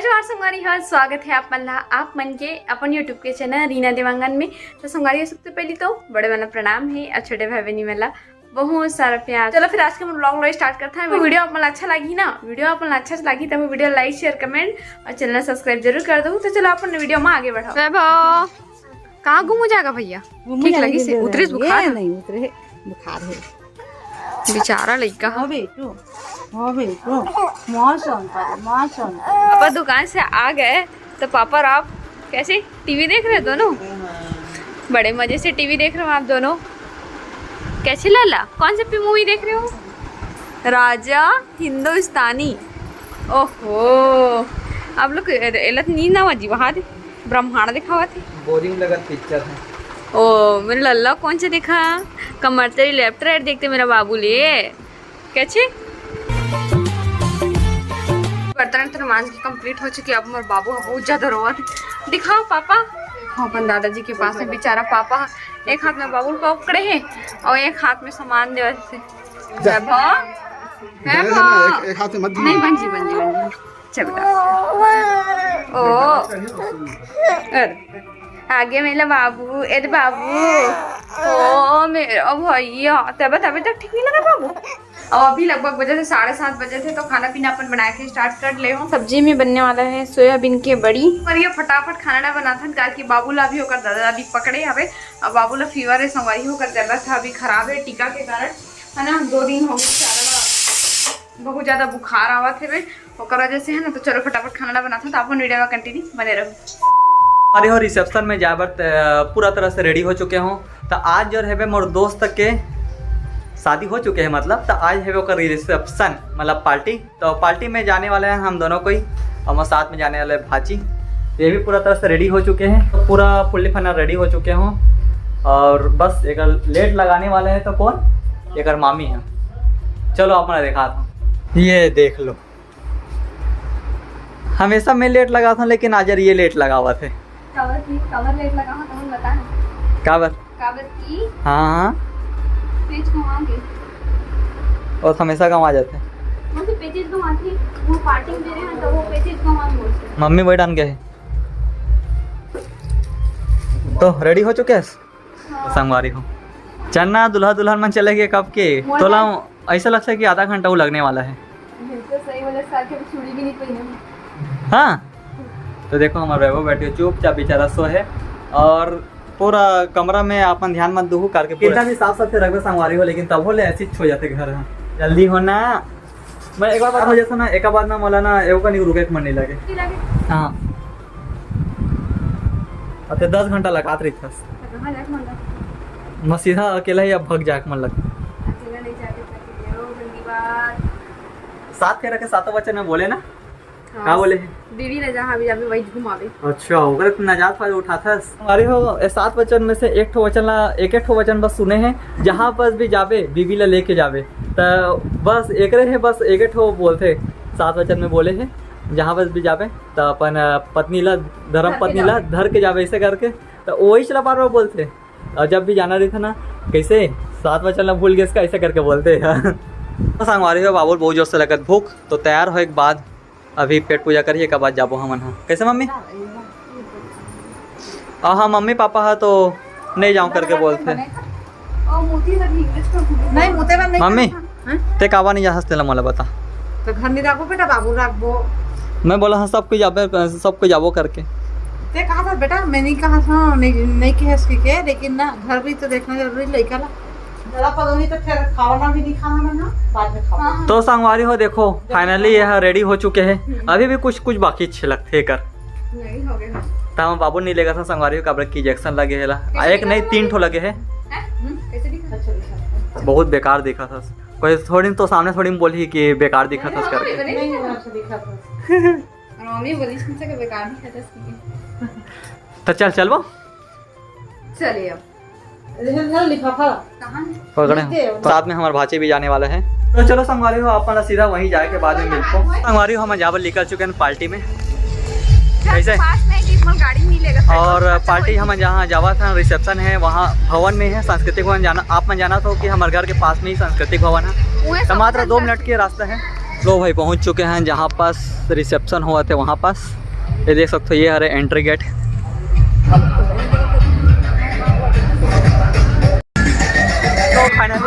जोहार संगवारी हो, स्वागत है आप मन के अपन यूट्यूब के चैनल रीना देवांगन में। तो संगवारी सबसे पहले तो बड़े वाला प्रणाम है और छोटे भाई बहनी वाला बहुत सारा प्यार। चलो फिर आज का व्लॉग स्टार्ट करते हैं। वीडियो आप अच्छा लगी ना, वीडियो आप अच्छा लगी तो वीडियो लाइक शेयर कमेंट और चैनल सब्सक्राइब जरूर कर दो। तो चलो अपन वीडियो में आगे बढ़ाओ। कहाँ घूमू जाएगा भैया? ठीक लगी से उतरे बुखार नहीं उतरे बुखार है बेचारा लड़का। पापा दुकान से आ गए तो पापा और आप कैसे टीवी देख रहे हो दोनों? बड़े मजे से टीवी देख रहे हो आप दोनों। कैसे लाला? कौन सी मूवी देख रहे हो? राजा हिंदुस्तानी। ओहो आप लोग एलत नींद ना बजी वहाँ ब्रह्मांड दिखावा थे। बोरिंग लगा पिक्चर है। ओ मेरे लल्ला कौन सा देखा? कमर तेरी लेफ्ट राइट देखते मेरा बाबू ले कैसे। बर्तन तो मांझ की कंप्लीट हो चुकी है। अब मेरे बाबू बहुत ज्यादा रोआ थे। दिखाओ पापा। अपन दादाजी के पास में बेचारा पापा एक हाथ में बाबू को पकड़े हैं और एक हाथ में सामान दे से एक हाथ में मत नहीं बंजी चल ओ आगे मेरा बाबू अरे बाबू ओ मेरा भैया तब तक ठीक नहीं लगा बाबू। और अभी लगभग बजे थे 7:30 बजे थे। तो खाना पीना अपन बना के स्टार्ट कर ले। सब्जी में बनने वाला है सोयाबीन के बड़ी पर ये फटाफट खाना बना था कि बाबूला भी होकर दादा अभी पकड़े हवे और बाबूला फीवर है संगवारी होकर तबियत अभी खराब है टीका के कारण है ना। 2 दिन हो गए बहुत ज्यादा बुखार आवा थे वजह से है ना। तो चलो फटाफट खाना बना था। तो अपन वीडियो में कंटिन्यू बने रहो। हमारे हो रिसेप्शन में जाबर पूरा तरह से रेडी हो चुके हूँ। तो आज जो है मोर दोस्त के शादी हो चुके हैं मतलब। तो आज है वो रिसेप्शन मतलब पार्टी। तो पार्टी में जाने वाले हैं हम दोनों कोई और साथ में जाने वाले भाची। ये भी पूरा तरह से रेडी हो चुके हैं। तो पूरा फुल्ली फना रेडी हो चुके हूँ और बस एक लेट लगाने वाले हैं। तो कौन? एक मामी है। चलो अपना देखा था ये देख लो। हमेशा मैं लेट लगा था लेकिन आज ये लेट लगा हुआ थे। कवर लेट लगा हुआ तो बता काबर की। हाँ पेज घुमाओगे और हमेशा कम आ जाते हैं। कौन से पेजेस घुमाती? वो पार्टी में दे रहे हैं तो वो पेजेस घुमाओगे। मम्मी वही डाल गए। तो रेडी हो चुके हैं संगवारी हो। चलना दुल्हा दुल्हन मन चले गए कब के तोला ऐसा लगता है कि आधा घंटा वो लगने वाला है। तो सही वाले साल के चूड़ी भी नहीं पहने। हाँ तो देखो हमारे वैभव बैठे चुपचाप बेचारा सो है और पूरा कमरा में अपन ध्यान मत दूँ करके कितना भी साफ साफ से रखबे संगवारी हो लेकिन तब होले ऐसी हो जाते घर। जल्दी हो ना। मैं एक बार हो जाता ना एक बार ना मोला ना एगो का नहीं रुके मन नहीं लगे। हाँ अब 10 घंटा लगात रही था मैं सीधा अकेला ही अब भग जाके मन लग। साथ के रखे सातों बच्चे ने बोले ना। हाँ बोले बीवी ने जहाँ भी जावे वही घुमावे। अच्छा ओकरे नजात फायदा उठाता है। हमारे हो 7 वचन में से एक ठो वचन बस सुने हैं। जहाँ पर भी जावे बीवी ला लेके जावे तो बस एक है बस एक ठो बोलते 7 वचन में बोले हैं। जहाँ पर भी जावे तो अपन पत्नी ला धर्म पत्नी ला धर के जावे ऐसे करके। तो वही चला बार बार बोलते और जब भी जाना रही था ना कैसे 7 वचन ला भूल गए इसका ऐसे करके बोलते। तो संगवारी हो बाबू बहुत जोर से लगत भूख। तो तैयार हो एक बाद अभी पेट पूजा करिए के बाद जाबो हम। हाँ कैसे मम्मी? हाँ मम्मी पापा है तो नहीं जाऊँ करके बोलते। मम्मी ते कावा नहीं जा हंसते मोला बता। तो घर में रखो बेटा बाबू रखबो। मैं बोला हाँ सबको जाबो करके। ते कहा था बेटा मैं नहीं कहा था नहीं कह के लेकिन ना घर भी तो देखना जरूरी लड़का ला। तो फिर खाना भी नहीं खाना ना बाद में खाओ। तो संगवारी हो देखो फाइनली यह रेडी हो चुके हैं। अभी भी कुछ बाकी अच्छे लगते कर नहीं हो गए। तो हम बाबू नहीं लेगा था संगवारी का की इंजेक्शन लगे है एक नहीं 3 ठो लगे है। कैसे दिखा? बहुत बेकार दिखा था। कोई थोड़ी तो सामने थोड़ी बोली कि बेकार दिखा था करके। मम्मी बोली कि बेकार दिखा था। तो चल वो चलिए अब साथ में हमारे भाचे भी जाने वाले हैं। तो चलो संगवारी हो अपना सीधा वहीं जाए के बाद में मिलते हैं। संगवारी हो हम जावर निकल चुके हैं पार्टी में कैसे गाड़ी नहीं लेगा। और पार्टी हम जहाँ जावा था रिसेप्शन है वहाँ भवन में है सांस्कृतिक भवन जाना। आप में जाना था कि हमारे घर के पास में ही सांस्कृतिक भवन है। तो मात्र 2 मिनट के रास्ता है। लो भाई पहुंच चुके हैं जहाँ पास रिसेप्शन हुआ थे वहाँ पास। ये देख सकते हो, ये हरे एंट्री गेट। तो फाइनली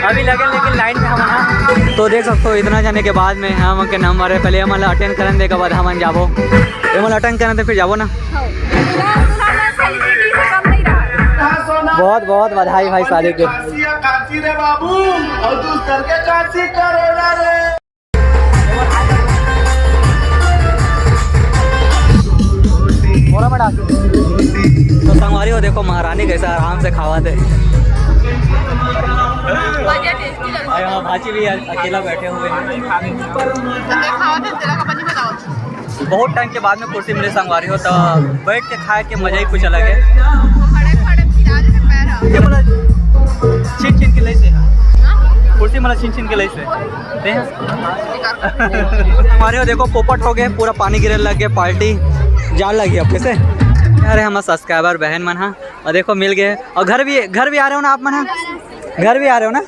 अभी लगे लेकिन लाइन में हम ना, तो देख सकते हो इतना जाने के बाद में हम के हमारे पहले हम अटेंड करें दे के बाद हम जाबो हम अटेंड करें तो फिर जाबो ना। बहुत बहुत बधाई भाई शादी के। काशी रे बाबू और तू करके काशी करेगा रे। तो संगवारी हो देखो महारानी कैसे आराम से खावा थे। हाँ भाची भी अकेला बैठे हुए हैं। बहुत टाइम के बाद में कुर्सी मिले संगवारी हो तो बैठ के खाए के मजा ही कुछ अलग है। छीन छीन के लैसे कुर्सी मतलब छीन छीन के लैसे हमारे हो देखो पोपट हो गए, पूरा पानी गिरे लग गए, पार्टी जान लगी अब कैसे। अरे हम सब्सक्राइबर बहन मन हाँ और देखो मिल गए। और घर भी आ रहे हो ना आप मन? घर भी आ रहे हो ना?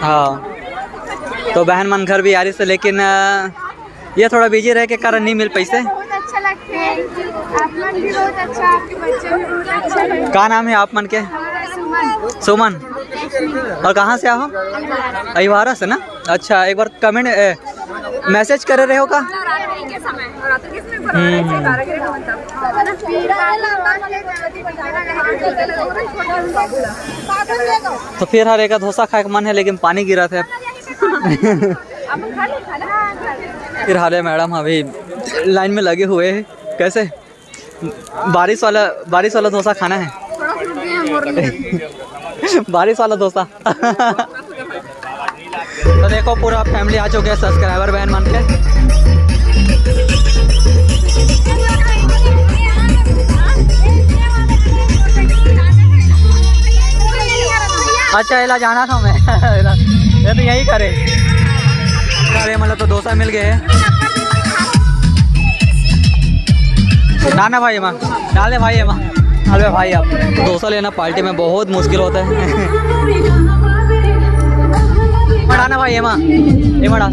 हाँ तो बहन मन घर भी आ रही से, लेकिन ये थोड़ा बिजी रहे के कारण नहीं मिल पैसे। अच्छा लगता है, आप मन भी बहुत अच्छा, आपके बच्चे भी बहुत अच्छे हैं। क्या नाम है आप मन के? सुमन। सुमन। और कहाँ से आओ? अहिवारा से ना? अच्छा एक बार कमेंट मैसेज कर रहे हो का? तो फिर हर एक डोसा खाए का मन है लेकिन पानी गिरा था। फिर हाले मैडम अभी लाइन में लगे हुए हैं। कैसे बारिश वाला डोसा खाना है? बारिश वाला डोसा। तो देखो पूरा फैमिली आ चुके हैं सब्सक्राइबर बहन मान के। अच्छा इला जाना था मैं। ये तो यही करे। अरे मतलब तो डोसा मिल गए। डालना भाई माँ, डाले भाई माँ, डाले भाई। आप डोसा लेना पार्टी में बहुत मुश्किल होता है। डालना भाई माँ, ये मड़ा।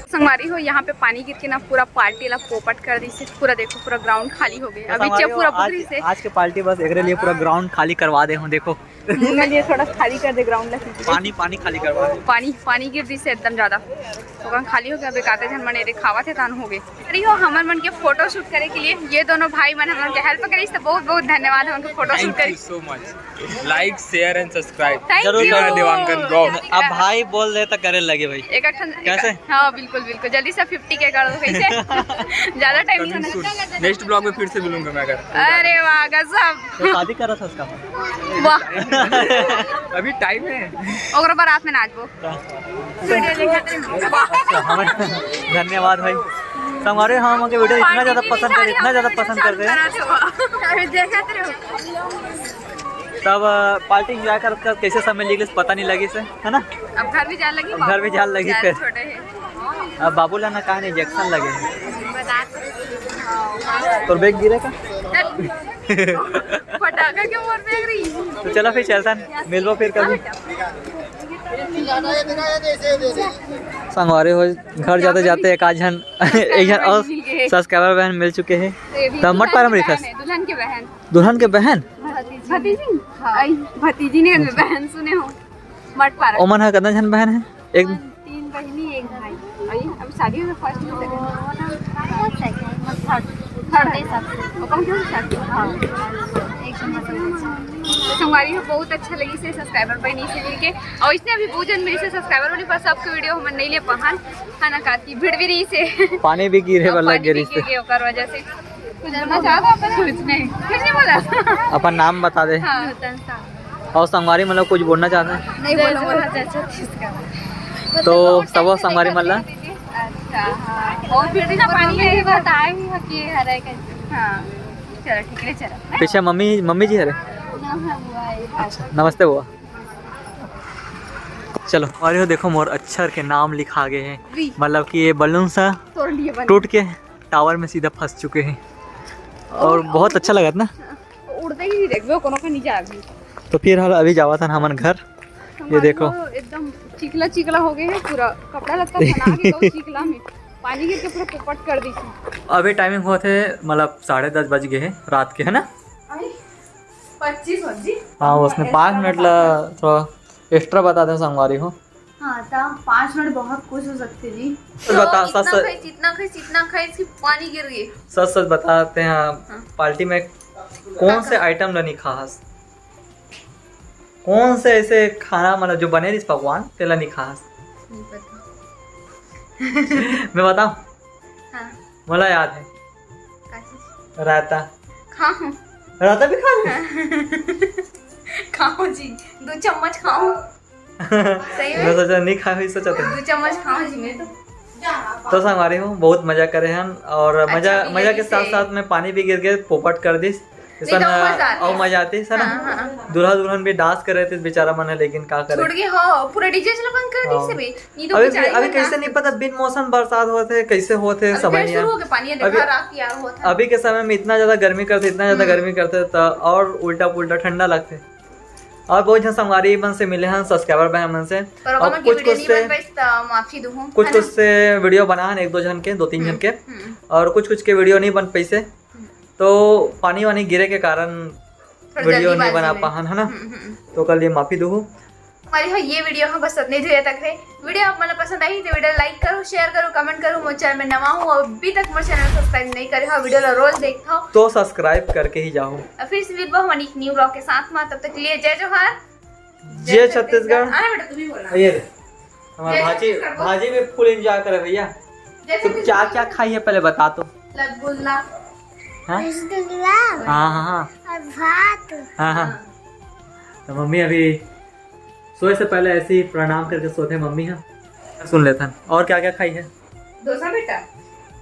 संगवारी हो यहाँ पे पानी गिर के ना पूरा पार्टी ला पोपट कर दी से। पूरा देखो पूरा ग्राउंड खाली हो गया। अभी चे पूरा बुकरी से आज के पार्टी बस एक लिए पूरा ग्राउंड खाली करवा दे हूँ। देखो मैं लिए थोड़ा खाली कर दे ग्राउंड ला। पानी खाली करवा दे। पानी गिर दी से एकदम ज्यादा तो खाली हो गया। अभी काते जन मन खावा थे तान हो गए। अरे हो हमर मन के फोटो शूट करे के लिए ये दोनों भाई मन हमन के हेल्प करे तो बहुत बहुत धन्यवाद। हमन के फोटो शूट करे so much. Like share and subscribe जरूर करो देवांगन ब्लॉग। अब भाई बोल दे तो करे लगे भाई। कैसे? हाँ बिल्कुल बिल्कुल जल्दी से 50 के कर दो कैसे। ज्यादा टाइम नहीं होना। नेक्स्ट ब्लॉग में फिर से मिलूंगा मैं अगर। अरे वाह गजब। तो शादी कर रहा था उसका। वाह अभी टाइम है। और बारात में नाचबो। धन्यवाद भाई। हमारे हम के वीडियो इतना ज्यादा पसंद करते हैं तब पार्टी एंजॉय कर कैसे समय निकले पता नहीं लगी से, है ना? अब घर भी जाने लगी। घर भी जाने लगी फिर। छोटे हैं अब बाबू लाना कहा इंजेक्शन लगे तो बैग गिरे का। पटाखा क्यों मोर फेंक रही? तो चलो फिर चलता मिलबो फिर कभी। संगवारे हो घर जाते जाते एक आध जन और सब्सक्राइबर बहन मिल चुके हैं। तब मट पारम रिखस दुल्हन के बहन भतीजी ने बहन सुने हो मट पारम। ओमन है कितना जन बहन है? एक 3 बहनी 1 भाई। अब शादी में फर्स्ट में सेकंड थर्ड है सब। और कौन क्यों शादी? हां संगवारी हो बहुत अच्छा लगी से सब्सक्राइबर पर नहीं से मिलके और इसने अभी बहुत जन मेरे से सब्सक्राइबर होने पर सबके वीडियो हम नहीं ले पहन खाना काती भीड़ भी रही से पानी भी गिरे वाला गिरी से ओकर वजह से कुछ बोलना चाहता अपन कुछ नहीं बोला अपन नाम बता दे। हाँ और संगवारी मतलब कुछ बोलना चाहते हैं नहीं बोलूँगा तो सब संगवारी मतलब अच्छा हाँ और फिर ना पानी है बताए भी कि हरे कैसे हाँ चलो ठीक है चलो पीछे मम्मी जी है रे। अच्छा नमस्ते बुआ। चलो और ये देखो मोर अक्षर के नाम लिखा गए हैं मतलब कि ये बलून सा तोड़ लिए टूट के टावर में सीधा फंस चुके हैं और बहुत अच्छा लगा था ना उड़ते ही देखो कोनो का नीचे आ गई तो फिर हम अभी जावा था हमारे घर ये देखो एकदम चिकला चिकला हो गए हैं पूरा कपड़ा लत्ता बना के तो चिकला में पानी गिर के पूरा पोपट कर दी थी। अभी टाइमिंग हुआ थे मतलब 10:30 बज गए हैं रात के है ना 25 बजे हाँ उसने 5 मिनट ला थोड़ा एक्स्ट्रा बता दें संगवारी हो। हाँ तो 5 मिनट बहुत खुश हो सकते जी बता सच जितना खाई इसकी पानी गिर गई सच बताते हैं पार्टी में कौन से आइटम लनी खास कौन से ऐसे खाना मतलब जो बने इस पकवान तेला नहीं खास नहीं पता मैं बताऊं हाँ मला याद है का चीज रायता खाऊं रायता भी खा ले खाऊं जी 2 चम्मच खाऊं सही मैं में सोचा नहीं खा हुई सोचा 2 चम्मच खाऊं जी मैं तो संगवारी हूँ बहुत मजा करे हैं और मजा भी मजा लगी के साथ से। साथ में पानी भी गिर के पोपट कर दी नहीं तो मजा आती और मजा आती है ना हाँ, हाँ। दूल्हा दुल्हन भी डांस कर रहे थे बेचारा मन है लेकिन क्या करे छोड़ के हो पूरा डीजे चला बंद कर दी हाँ। से बे नहीं तो अभी बेचारी अभी बंदा- कैसे नहीं पता बिन मौसम बरसात होते कैसे होते अभी समझ फिर नहीं शुरू आया। हो गया पानी अभी- देखा रात की यार हुआ था अभी के समय में इतना ज्यादा गर्मी करते तो और उल्टा पुल्टा ठंडा लगते और बहुत जन संगवारी मन से मिले हैं सब्सक्राइबर भाई मन से पर और कमेंट की कुछ वीडियो कुछ नहीं से बन पाई तो माफी दूं कुछ कुछ से वीडियो बना है 1-2 जन के 2-3 जन के और कुछ कुछ के वीडियो नहीं बन पैसे तो पानी वानी गिरे के कारण वीडियो नहीं बना पाहन है ना तो कल ये माफी दूँ हमारी हाँ ये वीडियो हम बस इतने देर तक रहे वीडियो आप मतलब पसंद आई तो वीडियो लाइक करो शेयर करो कमेंट करो मोर चैनल में नवा हूँ और अभी तक मोर चैनल सब्सक्राइब नहीं करे हो वीडियो रोज देखता हो तो सब्सक्राइब करके ही जाओ और फिर से मिलबो हमारी एक न्यू ब्लॉग के साथ में तब तक के लिए जय जोहार जय छत्तीसगढ़ हाँ बेटा तुम ही बोलना ये हमारा भाजी भाजी में फुल एंजॉय करे भैया जय तुम क्या क्या खाई है पहले बता तो रसगुल्ला हाँ रसगुल्ला हाँ हाँ हाँ और भात हाँ हाँ तो मम्मी अभी सोए से पहले ऐसे ही प्रणाम करके सोते मम्मी हाँ सुन लेते हैं और क्या क्या खाई है डोसा बेटा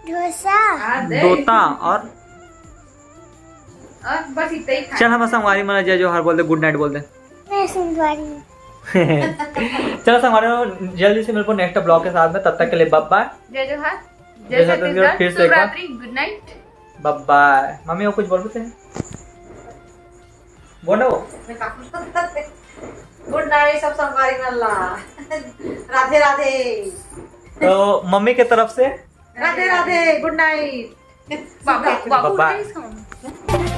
डोसा दोता और बस इतना ही खा चल हम संगवारी मना जय जोहार बोल दे गुड नाइट बोल दे मैं सुनवारी चलो संगवारी जल्दी से मेरे को नेक्स्ट ब्लॉग के साथ में तब तक के लिए बाय जय जोहार जय जय छत्तीसगढ़, फिर छत्तीसगढ़ से एक बार। शुभ रात्रि गुड नाइट बाय मम्मी वो कुछ बोल रहे थे बोलो गुड नाइट सब संगवारी मल्ला राधे राधे तो मम्मी के तरफ से राधे राधे गुड नाइट बाबू बाबू Bye-bye. नहीं खाऊंगा